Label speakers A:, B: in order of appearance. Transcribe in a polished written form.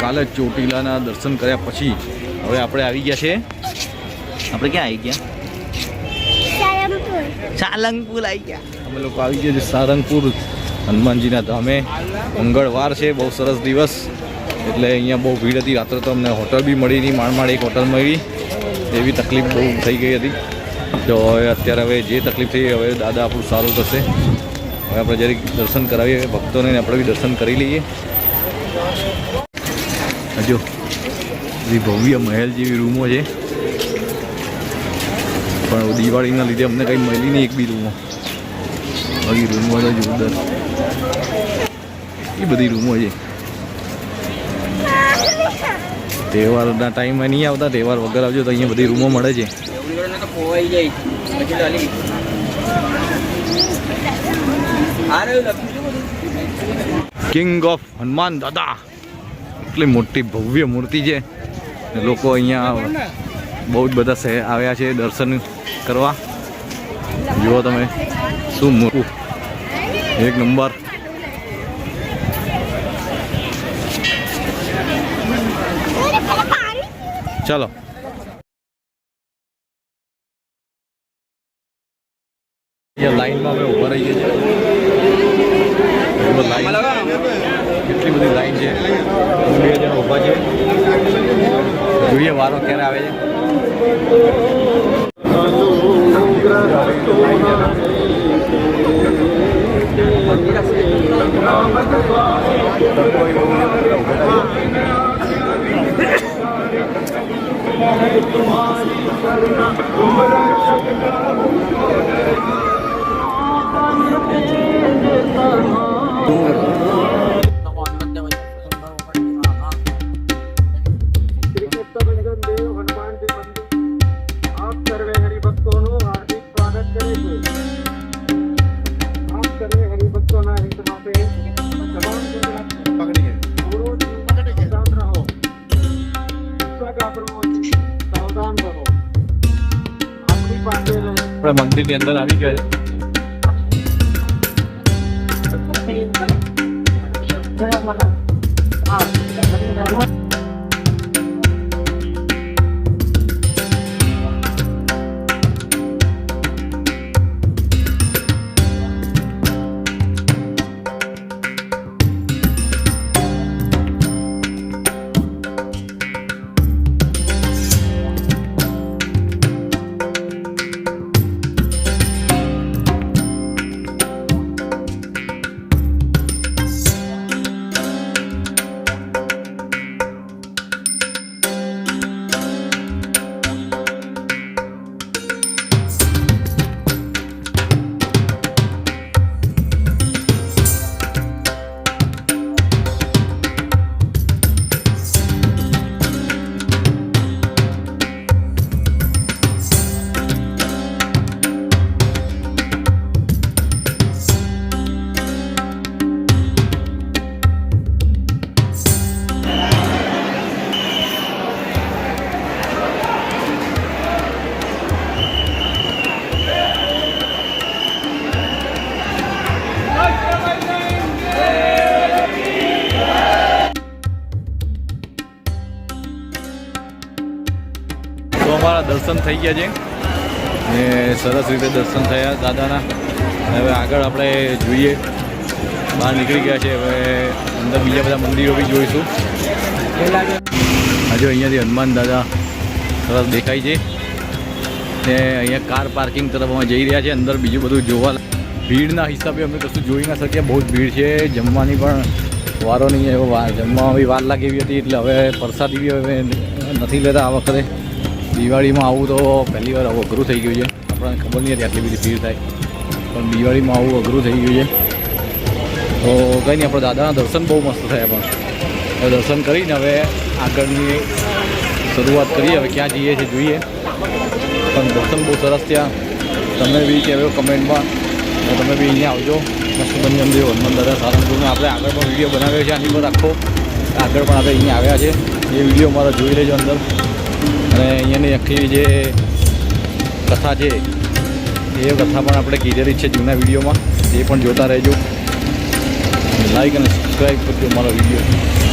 A: કાલે ચોટીલાના દર્શન કર્યા પછી હવે આપણે આવી ગયા છે, આપણે ક્યાં આવી ગયા? સારંગપુર આવી ગયા. અમે લોકો આવી ગયા છે સારંગપુર હનુમાનજીના ધામે. મંગળવાર છે, બહુ સરસ દિવસ, એટલે અહીંયા બહુ ભીડ હતી. રાત્રે તો અમને હોટલ બી મળી નહીં, માંડ એક હોટલ મળી, એવી તકલીફ બહુ થઈ ગઈ હતી. તો હવે અત્યારે હવે જે તકલીફ થઈ હવે દાદા આપણું સારું થશે. હવે આપણે જરીક દર્શન કરાવીએ ભક્તોને, આપણે બી દર્શન કરી લઈએ. હજુ બધી ભવ્ય મહેલ જેવી રૂમો છે, પણ દિવાળીના લીધે અમને કંઈ મળી નહીં એક બી રૂમો. બધી રૂમો તો જોરદાર, એ બધી રૂમો છે. તહેવારના ટાઈમમાં નહીં આવતા, તહેવાર વગર આવજો તો અહીંયા બધી રૂમો મળે છે. કિંગ ઓફ હનુમાન દાદા, એટલી મોટી ભવ્ય મૂર્તિ છે. લોકો અહીંયા બહુ જ બધા આવ્યા છે દર્શન કરવા. જુઓ તમે શું મોટું, એક નંબર. ચાલો લાઈનમાં અમે ઉભા રહીએ છીએ. કેટલી બધી લાઈન છે, 2 જણા ઊભા છે. જોઈએ વારો ક્યારે આવે છે. આપણે મંદિરની અંદર આવી ગયા છે. અમારા દર્શન થઈ ગયા છે ને સરસ રીતે દર્શન થયા દાદાના. હવે આગળ આપણે જોઈએ, બહાર નીકળી ગયા છે. હવે અંદર બીજા બધા મંદિરો બી જોઈશું. હજુ અહીંયાથી હનુમાન દાદા સરસ દેખાય છે ને અહીંયા કાર પાર્કિંગ તરફ અમે જઈ રહ્યા છે. અંદર બીજું બધું જોવા, ભીડના હિસાબે અમે કશું જોઈ ના શકીએ, બહુ જ ભીડ છે. જમવાની પણ વારો નહીં આવ્યો, જમવામાં બી વાર લાગે એવી હતી, એટલે હવે પ્રસાદી બી હવે નથી લેતા આ વખતે. દિવાળીમાં આવું તો પહેલી વાર આવું અઘરું થઈ ગયું છે. આપણને ખબર નહીં હતી આટલી બધી ભીડ થાય, પણ દિવાળીમાં આવું અઘરું થઈ ગયું છે. તો કંઈ નહીં, આપણે દાદાના દર્શન બહુ મસ્ત થયા. પણ હવે દર્શન કરીને હવે આગળની શરૂઆત કરીએ. હવે ક્યાં જઈએ છીએ જોઈએ, પણ દર્શન બહુ સરસ થયા. તમે બી કહેજો કમેન્ટમાં, તમે બી અહીંયા આવજો. મસ્ત બની મંદિર હનુમાન દાદા સારંગપુરમાં. આપણે આગળ પણ વિડીયો બનાવ્યો છે આની પર આખો, આગળ પણ આપણે અહીંયા આવ્યા છે. એ વિડીયો મારો જોઈ લેજો અંદર. અને અહીંયાની આખી જે કથા છે એ કથા પણ આપણે કીધેલી છે જૂના વિડીયોમાં, એ પણ જોતા રહેજો. લાઈક અને સબસ્ક્રાઈબ કરજો મારો વિડીયો.